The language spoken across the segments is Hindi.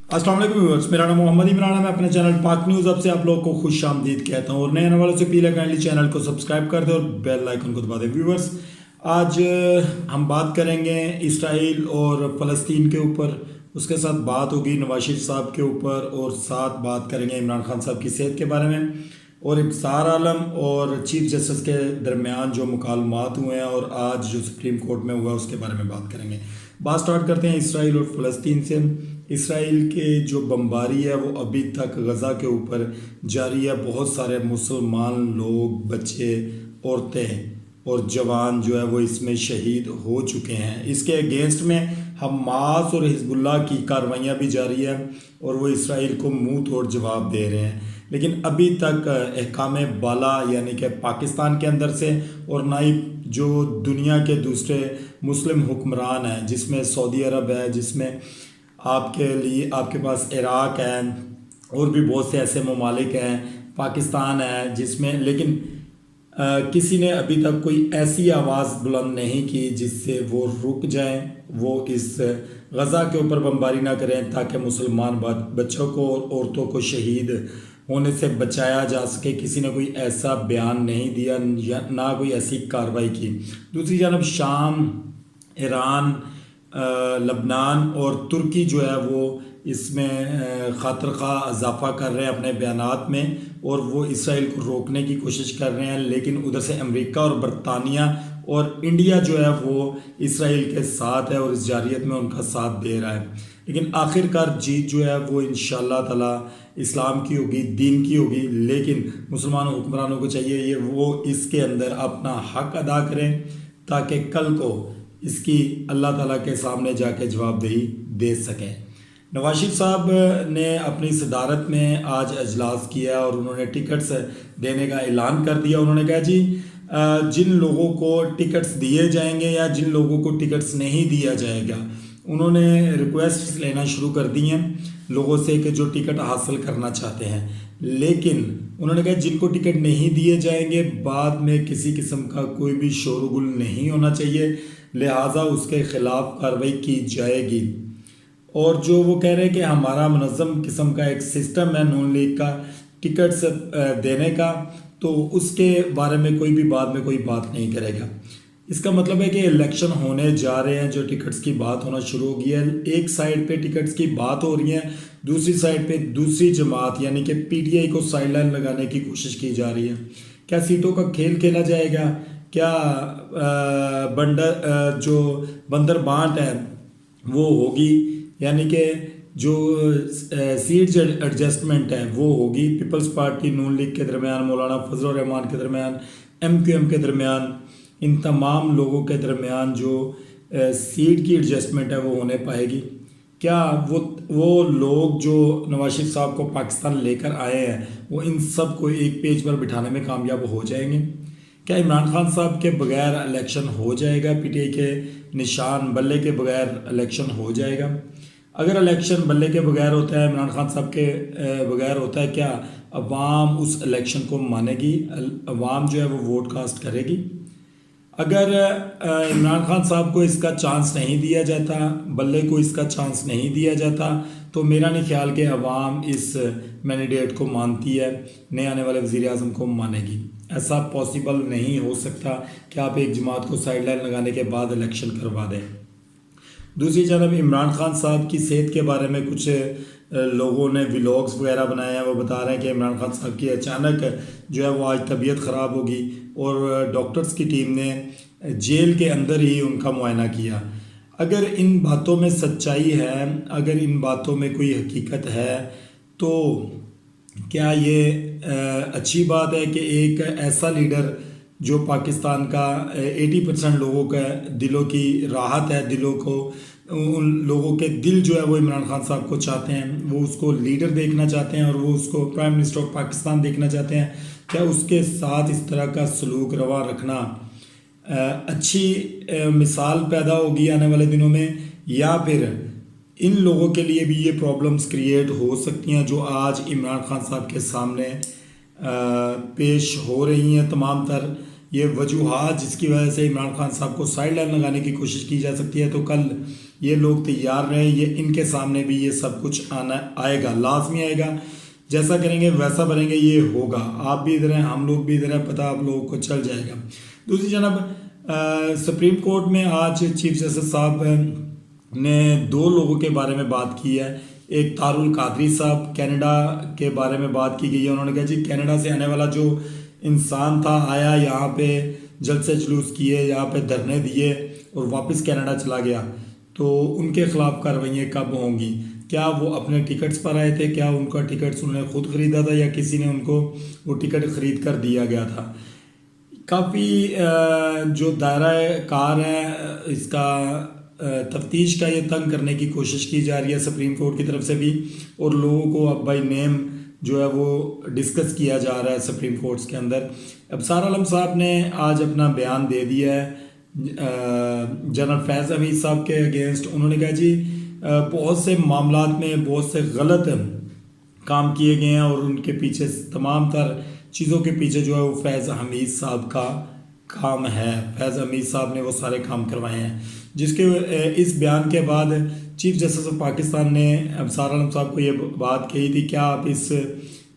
अस्सलाम वालेकुम व्यूअर्स, मेरा नाम मोहम्मद इमरान है। मैं अपने चैनल पाक न्यूज़ अब से आप लोगों को खुश आमदीद कहता हूँ और नए आने वालों से अपील है काइंडली चैनल को सब्सक्राइब कर दें और बेल आइकन को दबा दें। व्यूअर्स, आज हम बात करेंगे इसराइल और फ़लस्तीन के ऊपर, उसके साथ बात होगी नवाज शरीफ साहब के ऊपर और साथ बात करेंगे इमरान खान साहब की सेहत के बारे में और इब्सार आलम और चीफ जस्टिस के दरमियान जो मुकालमात हुए हैं और आज जो सुप्रीम कोर्ट में हुआ उसके बारे में बात करेंगे। बात स्टार्ट करते हैं इसराइल और फ़लस्तीन से। इसराइल के जो बमबारी है वो अभी तक गज़ा के ऊपर जारी है। बहुत सारे मुसलमान लोग, बच्चे, औरतें और जवान जो है वो इसमें शहीद हो चुके हैं। इसके अगेंस्ट में हमास और हिजबुल्लाह की कार्रवाइयाँ भी जारी है और वो इसराइल को मुंह तोड़ जवाब दे रहे हैं। लेकिन अभी तक अहकाम बाला यानी कि पाकिस्तान के अंदर से और ना ही जो दुनिया के दूसरे मुस्लिम हुक्मरान हैं, जिसमें सऊदी अरब है, जिसमें आपके पास इराक़ है और भी बहुत से ऐसे ममालिक हैं, पाकिस्तान है, जिसमें लेकिन किसी ने अभी तक कोई ऐसी आवाज़ बुलंद नहीं की जिससे वो रुक जाएं, वो इस गज़ा के ऊपर बमबारी ना करें ताकि मुसलमान बच्चों को और औरतों को शहीद होने से बचाया जा सके। किसी ने कोई ऐसा बयान नहीं दिया या ना कोई ऐसी कार्रवाई की। दूसरी जानब शाम, ईरान, लबनान और तुर्की जो है वो इसमें ख़ातिर ख़्वाह इजाफ़ा कर रहे हैं अपने बयानात में और वो इसराइल को रोकने की कोशिश कर रहे हैं। लेकिन उधर से अमेरिका और बरतानिया और इंडिया जो है वो इसराइल के साथ है और इस जारियत में उनका साथ दे रहा है। लेकिन आखिरकार जीत जो है वो इंशाअल्लाह ताला इस्लाम की होगी, दीन की होगी। लेकिन मुसलमान हुक्मरानों को चाहिए ये वो इसके अंदर अपना हक अदा करें ताकि कल को इसकी अल्लाह ताला के सामने जाके जवाबदेही दे सकें। नवाज शरीफ साहब ने अपनी सदारत में आज अजलास किया और उन्होंने टिकट्स देने का ऐलान कर दिया। उन्होंने कहा जी जिन लोगों को टिकट्स दिए जाएंगे या जिन लोगों को टिकट्स नहीं दिया जाएगा, उन्होंने रिक्वेस्ट लेना शुरू कर दी हैं लोगों से कि जो टिकट हासिल करना चाहते हैं। लेकिन उन्होंने कहा जिनको टिकट नहीं दिए जाएंगे बाद में किसी किस्म का कोई भी शोरगुल नहीं होना चाहिए, लिहाजा उसके ख़िलाफ़ कार्रवाई की जाएगी। और जो वो कह रहे हैं कि हमारा मुनज़्ज़म किस्म का एक सिस्टम है नून लीग का टिकट्स देने का, तो उसके बारे में कोई भी बाद में कोई बात नहीं करेगा। इसका मतलब है कि इलेक्शन होने जा रहे हैं, जो टिकट्स की बात होना शुरू हो गई है। एक साइड पे टिकट्स की बात हो रही है, दूसरी साइड पे दूसरी जमात यानी कि पीटीआई को साइडलाइन लगाने की कोशिश की जा रही है। क्या सीटों का खेल खेला जाएगा? क्या जो बंदर बांट है वो होगी, यानी कि जो सीट्स एडजस्टमेंट है वो होगी। पीपल्स पार्टी नून लीग के दरमियान, मौलाना फजल रहमान के दरमियान, एमक्यूएम के दरमियान, इन तमाम लोगों के दरमियान जो सीट की एडजस्टमेंट है वो होने पाएगी? क्या वो लोग जो नवाज शरीफ साहब को पाकिस्तान लेकर आए हैं वो इन सब को एक पेज पर बिठाने में कामयाब हो जाएंगे? क्या इमरान खान साहब के बगैर इलेक्शन हो जाएगा? पीटीआई के निशान बल्ले के बगैर इलेक्शन हो जाएगा? अगर इलेक्शन बल्ले के बगैर होता है, इमरान खान साहब के बगैर होता है, क्या अवाम उस इलेक्शन को मानेगी? अवाम जो है वो वोट कास्ट करेगी? अगर इमरान खान साहब को इसका चांस नहीं दिया जाता, बल्ले को इसका चांस नहीं दिया जाता, तो मेरा नहीं ख्याल कि अवाम इस मैंडेट को मानती है, नए आने वाले वज़ीर आज़म को मानेगी। ऐसा पॉसिबल नहीं हो सकता कि आप एक जमात को साइडलाइन लगाने के बाद इलेक्शन करवा दें। दूसरी जानब इमरान खान साहब की सेहत के बारे में कुछ लोगों ने व्लॉग्स वगैरह बनाए हैं। वो बता रहे हैं कि इमरान खान साहब की अचानक जो है वो आज तबीयत ख़राब होगी और डॉक्टर्स की टीम ने जेल के अंदर ही उनका मुआयना किया। अगर इन बातों में सच्चाई है, अगर इन बातों में कोई हकीकत है, तो क्या ये अच्छी बात है कि एक ऐसा लीडर जो पाकिस्तान का 80% लोगों का दिलों की राहत है, दिलों को, उन लोगों के दिल जो है वो इमरान खान साहब को चाहते हैं, वो उसको लीडर देखना चाहते हैं और वो उसको प्राइम मिनिस्टर ऑफ पाकिस्तान देखना चाहते हैं, क्या उसके साथ इस तरह का सलूक रवा रखना अच्छी मिसाल पैदा होगी आने वाले दिनों में, या फिर इन लोगों के लिए भी ये प्रॉब्लम्स क्रिएट हो सकती हैं जो आज इमरान खान साहब के सामने पेश हो रही हैं? तमाम तर ये वजूहात जिसकी वजह से इमरान खान साहब को साइडलाइन लगाने की कोशिश की जा सकती है। तो कल ये लोग तैयार रहें, ये इनके सामने भी ये सब कुछ आना आएगा, लाजमी आएगा। जैसा करेंगे वैसा बनेंगे, ये होगा। आप भी इधर हैं, हम लोग भी इधर हैं, पता आप लोगों को चल जाएगा। दूसरी जनाब, सुप्रीम कोर्ट में आज चीफ जस्टिस साहब ने 2 लोगों के बारे में बात की है। एक तारुल कादरी साहब, कनाडा के बारे में बात की गई है। उन्होंने कहा जी कनाडा से आने वाला जो इंसान था, आया यहाँ पे जलसे जुलूस किए, यहाँ पे धरने दिए और वापस कनाडा चला गया, तो उनके खिलाफ कार्रवाइयाँ कब होंगी? क्या वो अपने टिकट्स पर आए थे? क्या उनका टिकट्स उन्होंने खुद ख़रीदा था या किसी ने उनको वो टिकट ख़रीद कर दिया गया था? काफ़ी जो दायरा कार है इसका तफ्तीश का ये तंग करने की कोशिश की जा रही है सुप्रीम कोर्ट की तरफ से भी, और लोगों को अब बाई नेम जो है वो डिस्कस किया जा रहा है सुप्रीम कोर्ट्स के अंदर। अबसार आलम साहब ने आज अपना बयान दे दिया है जनरल फैज़ हमीद साहब के अगेंस्ट। उन्होंने कहा जी बहुत से मामलात में बहुत से गलत काम किए गए हैं और उनके पीछे तमाम तर चीज़ों के पीछे जो है वो फैज़ हमीद साहब का काम है। फैज़ हमीद साहब ने वो सारे काम करवाए हैं, जिसके इस बयान के बाद चीफ जस्टिस ऑफ पाकिस्तान ने अबसार आलम साहब को ये बात कही थी, क्या आप इस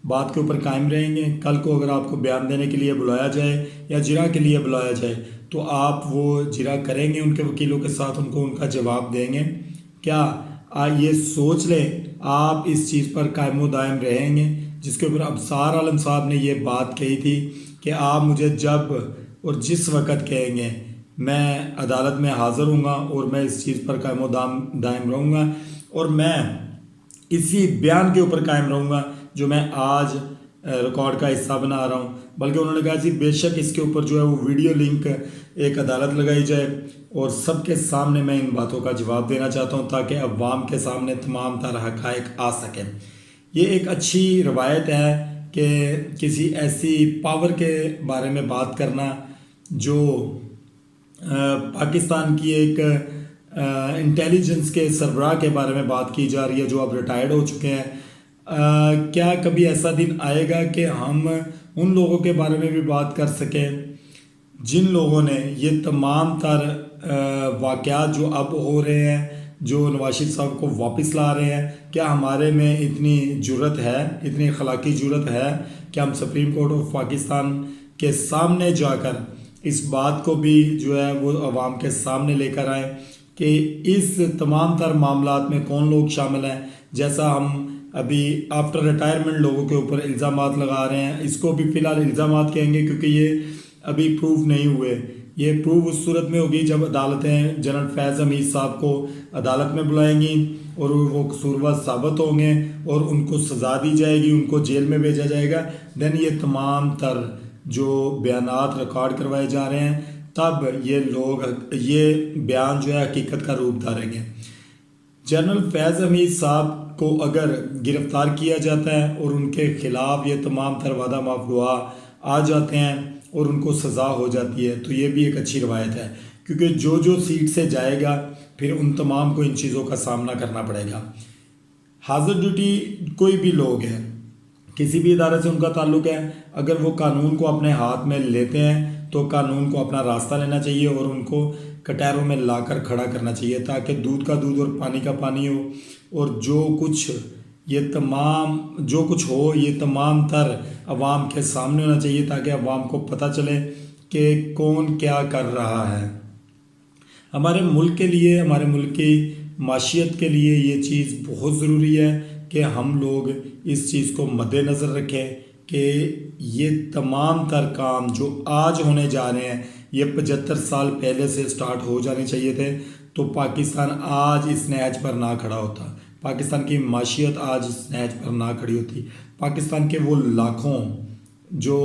बात के ऊपर कायम रहेंगे? कल को अगर आपको बयान देने के लिए बुलाया जाए या जिरा के लिए बुलाया जाए तो आप वो जिरा करेंगे उनके वकीलों के साथ, उनको उनका जवाब देंगे? क्या ये सोच लें आप इस चीज़ पर कायम दायम रहेंगे? जिसके ऊपर अबसार आलम साहब ने ये बात कही थी कि आप मुझे जब और जिस वक़्त कहेंगे मैं अदालत में हाज़िर हूँगा और मैं इस चीज़ पर कायम दायम रहूँगा और मैं इसी बयान के ऊपर कायम रहूँगा जो मैं आज रिकॉर्ड का हिस्सा बना रहा हूँ। बल्कि उन्होंने कहा जी बेशक इसके ऊपर जो है वो वीडियो लिंक एक अदालत लगाई जाए और सबके सामने मैं इन बातों का जवाब देना चाहता हूँ ताकि अवाम के सामने तमाम तरह हक़ाइक़ आ सकें। ये एक अच्छी रवायत है कि किसी ऐसी पावर के बारे में बात करना जो पाकिस्तान की एक इंटेलिजेंस के सरबराह के बारे में बात की जा रही है जो अब रिटायर्ड हो चुके हैं। क्या कभी ऐसा दिन आएगा कि हम उन लोगों के बारे में भी बात कर सकें जिन लोगों ने ये तमाम तर वाक़यात जो अब हो रहे हैं, जो नवाज शरीफ साहब को वापस ला रहे हैं, क्या हमारे में इतनी जुर्रत है, इतनी अखलाकी जुर्रत है कि हम सुप्रीम कोर्ट ऑफ पाकिस्तान के सामने जाकर इस बात को भी जो है वो अवाम के सामने लेकर आए कि इस तमाम तर मामलात में कौन लोग शामिल हैं? जैसा हम अभी आफ्टर रिटायरमेंट लोगों के ऊपर इल्ज़ामात लगा रहे हैं, इसको भी फ़िलहाल इल्ज़ामात कहेंगे क्योंकि ये अभी प्रूव नहीं हुए। ये प्रूव उस सूरत में होगी जब अदालतें जनरल फैज़ हमीद साहब को अदालत में बुलाएंगी और वो कसूरवार साबित होंगे और उनको सज़ा दी जाएगी, उनको जेल में भेजा जाएगा। देन ये तमाम तर जो बयानात रिकॉर्ड करवाए जा रहे हैं तब ये लोग ये बयान जो है हकीकत का रूप धारेंगे। जनरल फैज़ हमीद साहब को अगर गिरफ़्तार किया जाता है और उनके ख़िलाफ़ ये तमाम तर वादा माफ गवाह आ जाते हैं और उनको सज़ा हो जाती है तो ये भी एक अच्छी रवायत है, क्योंकि जो जो सीट से जाएगा फिर उन तमाम को इन चीज़ों का सामना करना पड़ेगा। हाजिर ड्यूटी कोई भी लोग हैं, किसी भी इदारे से उनका ताल्लुक़ है, अगर वो कानून को अपने हाथ में लेते हैं तो कानून को अपना रास्ता लेना चाहिए और उनको कटहरों में लाकर खड़ा करना चाहिए ताकि दूध का दूध और पानी का पानी हो। और जो कुछ हो ये तमाम तर अवाम के सामने होना चाहिए ताकि अवाम को पता चले कि कौन क्या कर रहा है। हमारे मुल्क के लिए, हमारे मुल्क की माशियत के लिए ये चीज़ बहुत ज़रूरी है कि हम लोग इस चीज़ को मद्देनज़र रखें कि ये तमाम तर काम जो आज होने जा रहे हैं ये 75 साल पहले से स्टार्ट हो जाने चाहिए थे, तो पाकिस्तान आज इस नहज पर ना खड़ा होता, पाकिस्तान की माशियत आज इस नहज पर ना खड़ी होती। पाकिस्तान के वो लाखों जो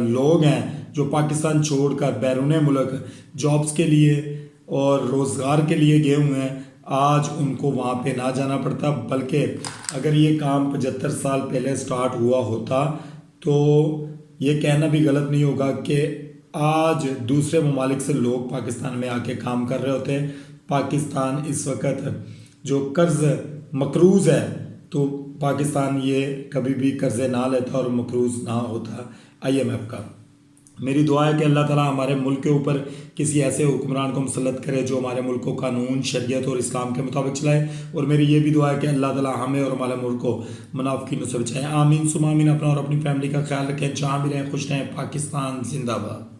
लोग हैं जो पाकिस्तान छोड़कर बैरून मुल्क जॉब्स के लिए और रोज़गार के लिए गए हुए हैं, आज उनको वहाँ पे ना जाना पड़ता, बल्कि अगर ये काम 75 साल पहले स्टार्ट हुआ होता तो ये कहना भी गलत नहीं होगा कि आज दूसरे ममालिक से लोग पाकिस्तान में आके काम कर रहे होते। पाकिस्तान इस वक्त जो कर्ज़ मकरूज़ है तो पाकिस्तान ये कभी भी कर्ज़े ना लेता और मकरूज़ ना होता IMF का। मेरी दुआ है कि अल्लाह ताला हमारे मुल्क के ऊपर किसी ऐसे हुक्मरान को मुसल्लत करे जो हमारे मुल्क को कानून, शरीयत और इस्लाम के मुताबिक चलाए। और मेरी ये भी दुआ है कि अल्लाह ताला हमें और हमारे मुल्क को मुनाफिकीन से बचाए। आमीन सुम आमीन। अपना और अपनी फैमिली का ख्याल रखें, जहाँ भी रहें खुश रहें। पाकिस्तान जिंदाबाद।